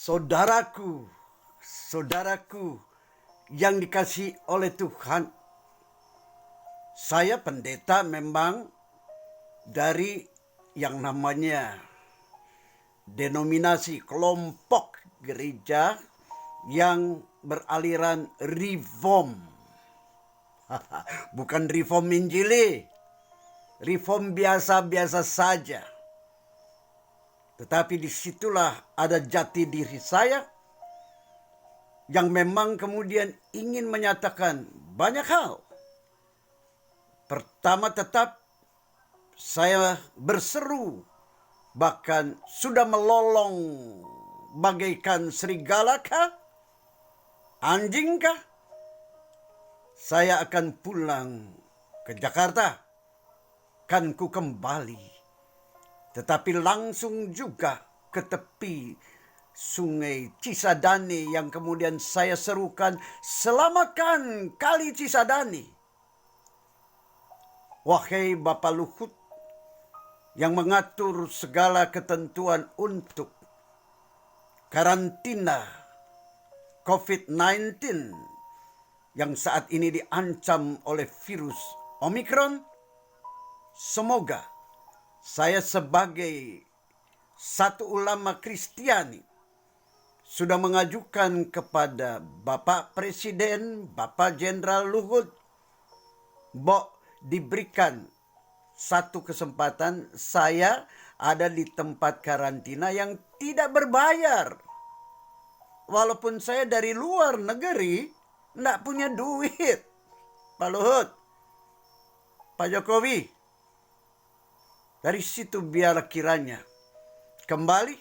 Saudaraku, saudaraku yang dikasihi oleh Tuhan, saya pendeta memang dari yang namanya denominasi kelompok gereja yang beraliran Reform. Bukan Reform Injili, Reform biasa-biasa saja. Tetapi disitulah ada jati diri saya yang memang kemudian ingin menyatakan banyak hal. Pertama, tetap saya berseru, bahkan sudah melolong bagaikan serigala kah? Anjing kah? Saya akan pulang ke Jakarta. Kan ku kembali. Tetapi langsung juga ke tepi Sungai Cisadane yang kemudian saya serukan, selamatkan Kali Cisadane. Wahai Bapak Luhut yang mengatur segala ketentuan untuk karantina COVID-19 yang saat ini diancam oleh virus Omikron, semoga saya sebagai satu ulama Kristiani sudah mengajukan kepada Bapak Presiden, Bapak Jenderal Luhut, diberikan satu kesempatan saya ada di tempat karantina yang tidak berbayar. Walaupun saya dari luar negeri, tidak punya duit. Pak Luhut, Pak Jokowi, dari situ biar kiranya kembali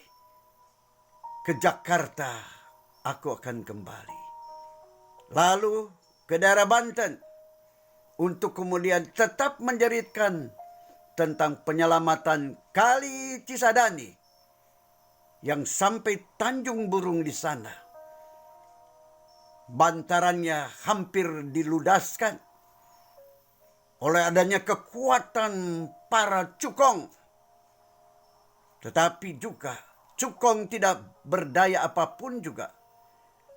ke Jakarta, aku akan kembali. Lalu ke daerah Banten untuk kemudian tetap menjeritkan tentang penyelamatan Kali Cisadane yang sampai Tanjung Burung di sana. Bantarannya hampir diludaskan oleh adanya kekuatan para cukong. Tetapi juga cukong tidak berdaya apapun juga,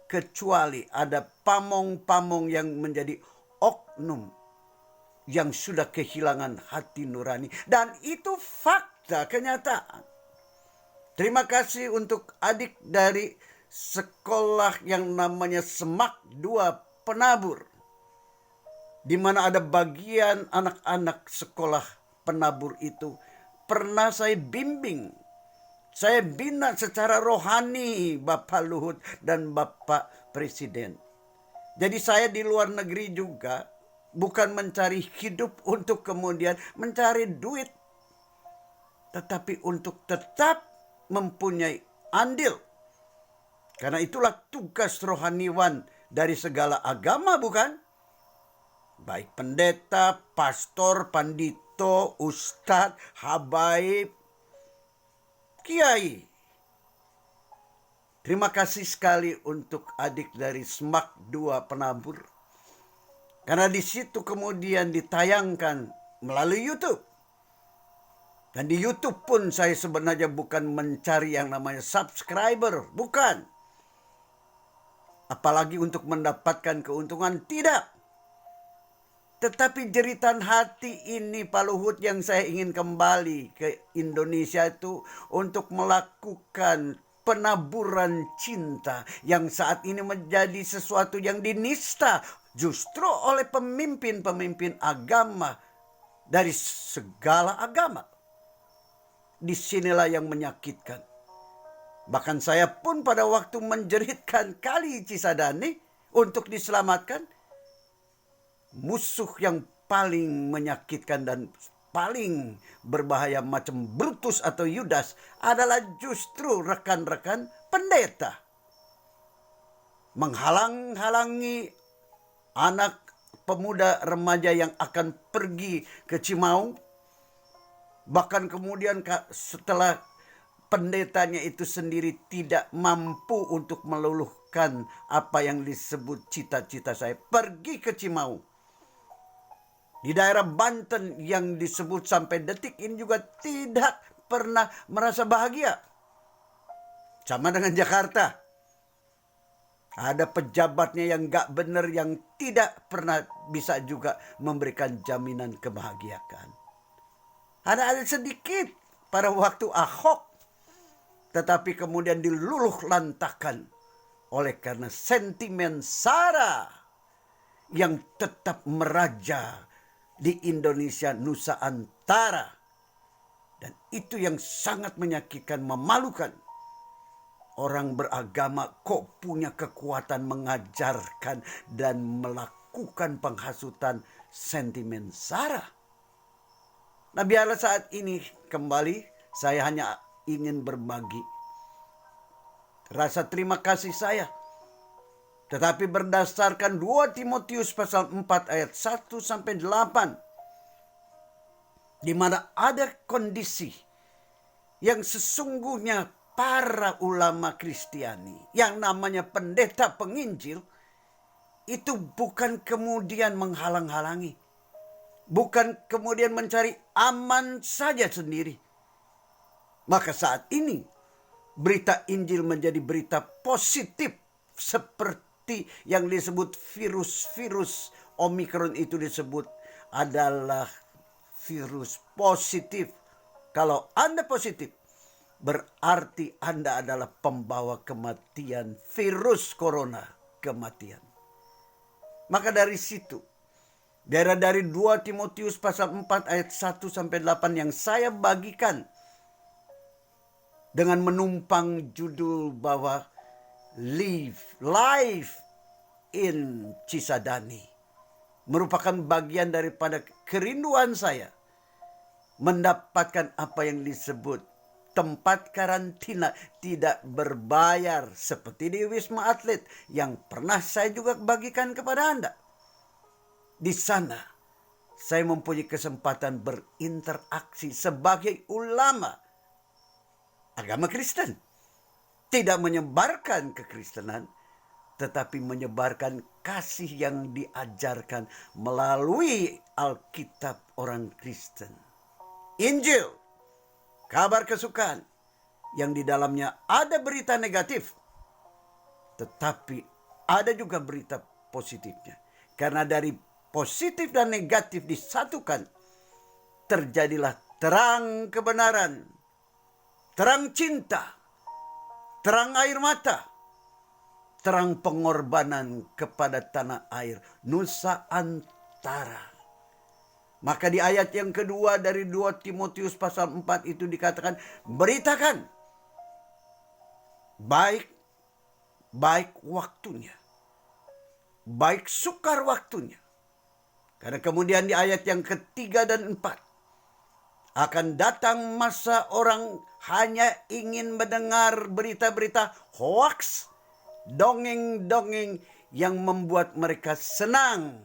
kecuali ada pamong-pamong yang menjadi oknum yang sudah kehilangan hati nurani. Dan itu fakta, kenyataan. Terima kasih untuk adik dari sekolah yang namanya Semak 2 Penabur, di mana ada bagian anak-anak sekolah penabur itu pernah saya bimbing. Saya bina secara rohani Bapak Luhut dan Bapak Presiden. Jadi saya di luar negeri juga bukan mencari hidup untuk kemudian mencari duit, tetapi untuk tetap mempunyai andil. Karena itulah tugas rohaniwan dari segala agama, bukan? Baik pendeta, pastor, pandito, ustadz, habaib, kiai. Terima kasih sekali untuk adik dari Semak 2 Penabur. Karena di situ kemudian ditayangkan melalui YouTube. Dan di YouTube pun saya sebenarnya bukan mencari yang namanya subscriber, bukan. Apalagi untuk mendapatkan keuntungan, tidak. Tetapi jeritan hati ini Pak Luhut yang saya ingin kembali ke Indonesia itu untuk melakukan penaburan cinta yang saat ini menjadi sesuatu yang dinista justru oleh pemimpin-pemimpin agama dari segala agama. Disinilah yang menyakitkan. Bahkan saya pun pada waktu menjeritkan Kali Cisadane untuk diselamatkan, musuh yang paling menyakitkan dan paling berbahaya macam Brutus atau Yudas adalah justru rekan-rekan pendeta. Menghalang-halangi anak pemuda remaja yang akan pergi ke Cimaung. Bahkan kemudian setelah pendetanya itu sendiri tidak mampu untuk meluluhkan apa yang disebut cita-cita saya, pergi ke Cimaung. Di daerah Banten yang disebut sampai detik ini juga tidak pernah merasa bahagia. Sama dengan Jakarta. Ada pejabatnya yang gak benar, yang tidak pernah bisa juga memberikan jaminan kebahagiaan. Ada sedikit pada waktu Ahok, tetapi kemudian diluluh lantakan oleh karena sentimen SARA yang tetap meraja di Indonesia Nusantara. Dan itu yang sangat menyakitkan, memalukan. Orang beragama kok punya kekuatan mengajarkan dan melakukan penghasutan sentimen SARA. Nah, biarlah saat ini kembali saya hanya ingin berbagi rasa terima kasih saya. Tetapi berdasarkan 2 Timotius pasal 4 ayat 1 sampai 8, di mana ada kondisi yang sesungguhnya para ulama Kristiani yang namanya pendeta penginjil itu bukan kemudian menghalang-halangi, bukan kemudian mencari aman saja sendiri. Maka saat ini berita Injil menjadi berita positif, seperti yang disebut virus Omikron itu disebut adalah virus positif. Kalau Anda positif, berarti Anda adalah pembawa kematian, virus corona, kematian. Maka dari situ, dari 2 Timotius pasal 4 ayat 1 sampai 8 yang saya bagikan dengan menumpang judul bahwa Life in Cisadane merupakan bagian daripada kerinduan saya mendapatkan apa yang disebut tempat karantina tidak berbayar seperti di Wisma Atlet yang pernah saya juga bagikan kepada Anda. Di sana saya mempunyai kesempatan berinteraksi sebagai ulama agama Kristen. Tidak menyebarkan kekristenan, tetapi menyebarkan kasih yang diajarkan melalui Alkitab orang Kristen. Injil, kabar kesukaan yang di dalamnya ada berita negatif, tetapi ada juga berita positifnya. Karena dari positif dan negatif disatukan, terjadilah terang kebenaran, terang cinta, terang air mata, terang pengorbanan kepada tanah air Nusantara. Maka di ayat yang kedua dari 2 Timotius pasal 4 itu dikatakan, beritakan baik waktunya, baik sukar waktunya. Karena kemudian di ayat yang ketiga dan 4, akan datang masa orang hanya ingin mendengar berita-berita hoaks, dongeng-dongeng yang membuat mereka senang.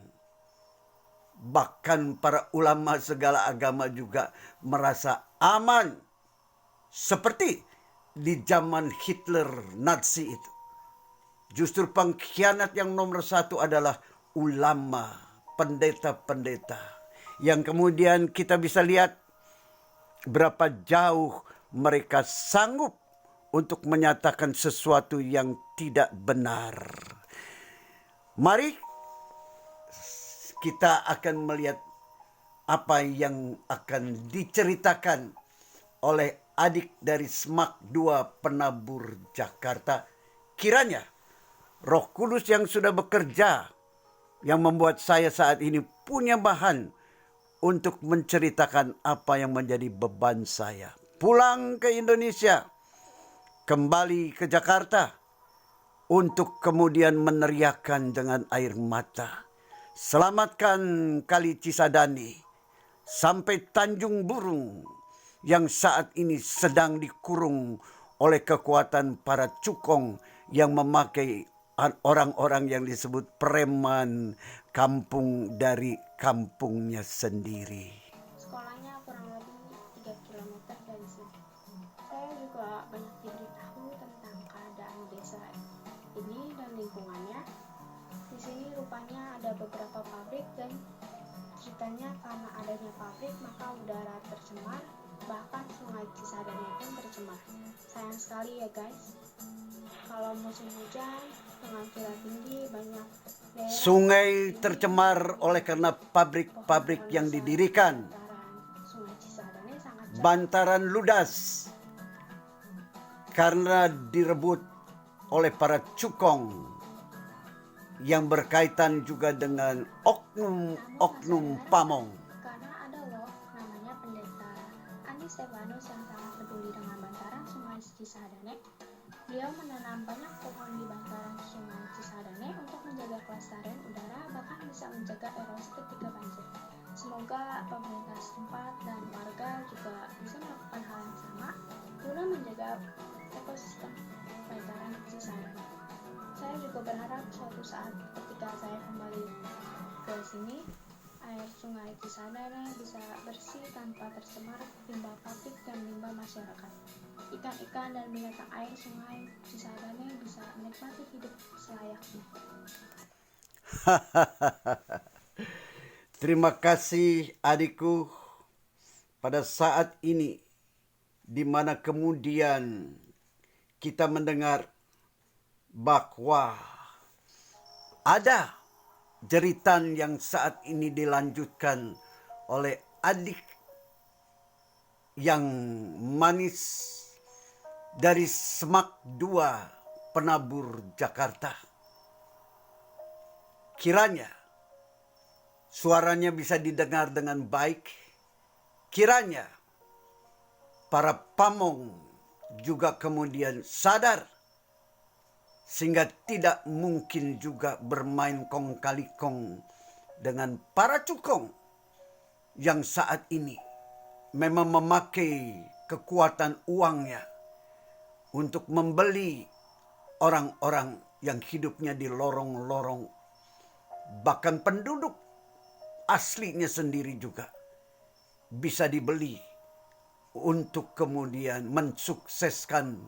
Bahkan para ulama segala agama juga merasa aman. Seperti di zaman Hitler Nazi itu. Justru pengkhianat yang nomor 1 adalah ulama, pendeta-pendeta. Yang kemudian kita bisa lihat berapa jauh mereka sanggup untuk menyatakan sesuatu yang tidak benar. Mari kita akan melihat apa yang akan diceritakan oleh adik dari SMAK 2 Penabur Jakarta. Kiranya Roh Kudus yang sudah bekerja, yang membuat saya saat ini punya bahan untuk menceritakan apa yang menjadi beban saya. Pulang ke Indonesia, kembali ke Jakarta, untuk kemudian meneriakkan dengan air mata, selamatkan Kali Cisadane sampai Tanjung Burung yang saat ini sedang dikurung oleh kekuatan para cukong yang memakai orang-orang yang disebut preman kampung dari kampungnya sendiri. Sekolahnya kurang lebih 3 kilometer dari sini. Saya juga banyak diberitahu tentang keadaan desa ini dan lingkungannya. Di sini rupanya ada beberapa pabrik dan ceritanya karena adanya pabrik maka udara tercemar, bahkan sungai Cisadane pun tercemar. Sayang sekali ya guys. kalau musim hujan dengan curah tinggi banyak daerah Sungai tercemar oleh karena pabrik-pabrik yang didirikan. bantaran Sungai Cisadane sangat jauh. Bantaran ludas karena direbut oleh para cukong yang berkaitan juga dengan oknum pamong. Karena ada loh namanya pendeta Andi Stefanus yang sangat peduli dengan bantaran Sungai Cisadane. Beliau menanam banyak pohon di bantaran Sungai Cisadane untuk menjaga kelestarian udara, bahkan bisa mencegah erosi ketika banjir. Semoga pemerintah setempat dan warga juga bisa melakukan hal yang sama guna menjaga ekosistem bantaran Cisadane. Saya juga berharap suatu saat ketika saya kembali ke sini, air Sungai Cisadane bisa bersih tanpa tercemar limbah pabrik dan limbah masyarakat. Ikan-ikan dan binatang air Sungai Cisadane bisa menikmati hidup selayaknya. Terima kasih adikku. Pada saat ini di mana kemudian kita mendengar bahwa ada jeritan yang saat ini dilanjutkan oleh adik yang manis dari Semak 2 Penabur Jakarta. Kiranya suaranya bisa didengar dengan baik. Kiranya para pamong juga kemudian sadar sehingga tidak mungkin juga bermain kong kali kong dengan para cukong yang saat ini memang memakai kekuatan uangnya untuk membeli orang-orang yang hidupnya di lorong-lorong, bahkan penduduk aslinya sendiri juga bisa dibeli untuk kemudian mensukseskan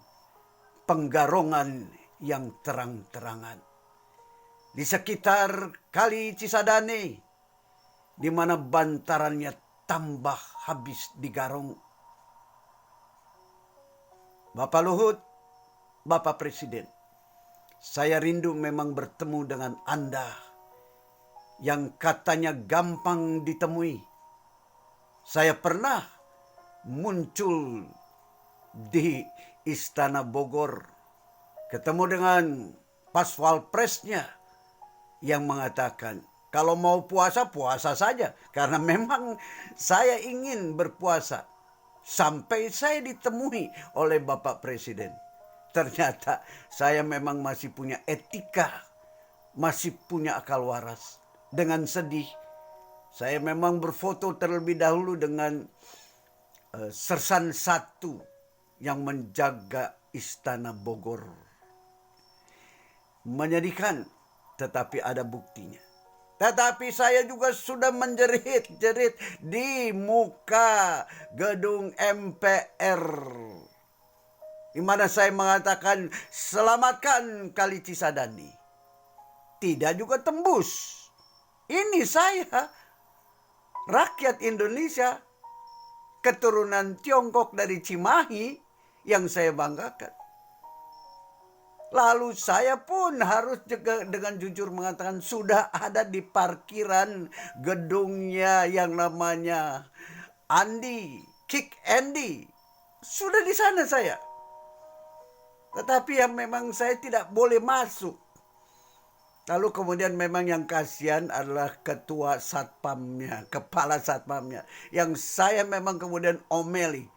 penggarongan yang terang-terangan. Di sekitar Kali Cisadane, di mana bantarannya tambah habis digarong. Bapak Luhut, Bapak Presiden, saya rindu memang bertemu dengan Anda yang katanya gampang ditemui. Saya pernah muncul di Istana Bogor, ketemu dengan Paswal Presnya yang mengatakan, kalau mau puasa, puasa saja. Karena memang saya ingin berpuasa. Sampai saya ditemui oleh Bapak Presiden. Ternyata saya memang masih punya etika, masih punya akal waras. Dengan sedih, saya memang berfoto terlebih dahulu dengan Sersan 1 yang menjaga Istana Bogor. Menyedihkan, tetapi ada buktinya. Tetapi saya juga sudah menjerit-jerit di muka gedung MPR, di mana saya mengatakan selamatkan Kali Cisadane. Tidak juga tembus. Ini saya, rakyat Indonesia, keturunan Tiongkok dari Cimahi yang saya banggakan. Lalu saya pun harus juga dengan jujur mengatakan sudah ada di parkiran gedungnya yang namanya Kick Andy. Sudah di sana saya. Tetapi yang memang saya tidak boleh masuk. Lalu kemudian memang yang kasihan adalah ketua satpamnya, kepala satpamnya. Yang saya memang kemudian omeli.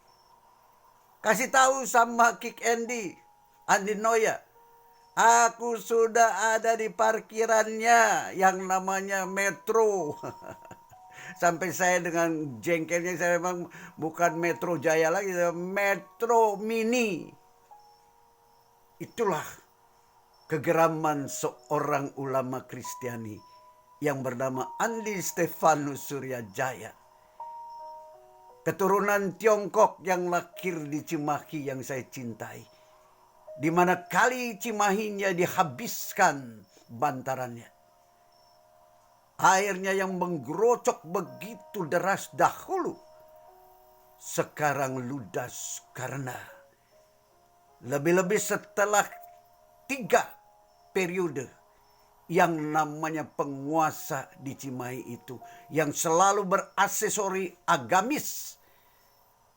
Kasih tahu sama Kick Andy Noya. Aku sudah ada di parkirannya yang namanya Metro. Sampai saya dengan jengkelnya, saya memang bukan Metro Jaya lagi, Metro Mini. Itulah kegeraman seorang ulama Kristiani yang bernama Andi Stefanus Suryajaya. Keturunan Tiongkok yang lahir di Cimahi yang saya cintai. Di mana Kali Cimahinya dihabiskan bantarannya. Airnya yang menggerocok begitu deras dahulu, sekarang ludas karena lebih-lebih setelah 3 periode yang namanya penguasa di Cimahi itu, yang selalu beraksesori agamis,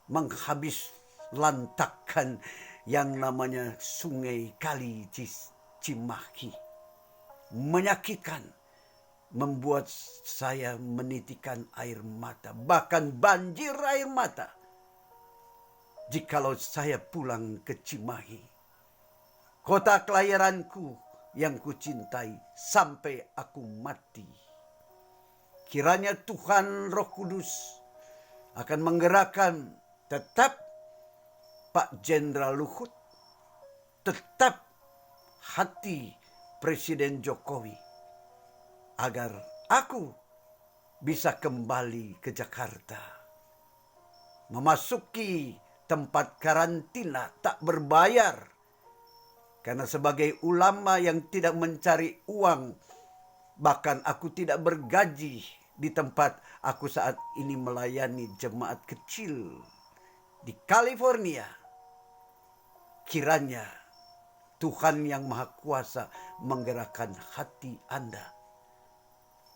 menghabis lantakan yang namanya sungai kali Cimahi. Menyakitkan, membuat saya menitikan air mata, bahkan banjir air mata jikalau saya pulang ke Cimahi, kota kelahiranku yang kucintai sampai aku mati. Kiranya Tuhan Roh Kudus akan menggerakkan tetap Pak Jenderal Luhut, tetap hati Presiden Jokowi, agar aku bisa kembali ke Jakarta, memasuki tempat karantina tak berbayar. Karena sebagai ulama yang tidak mencari uang, bahkan aku tidak bergaji di tempat aku saat ini melayani jemaat kecil di California. Kiranya Tuhan yang Maha Kuasa menggerakkan hati Anda,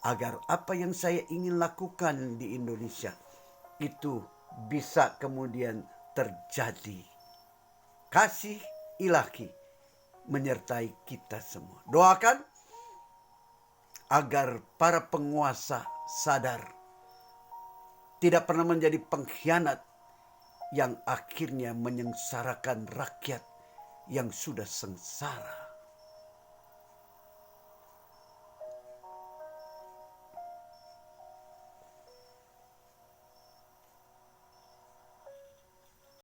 agar apa yang saya ingin lakukan di Indonesia itu bisa kemudian terjadi. Kasih ilahi menyertai kita semua. Doakan agar para penguasa sadar, tidak pernah menjadi pengkhianat yang akhirnya menyengsarakan rakyat yang sudah sengsara.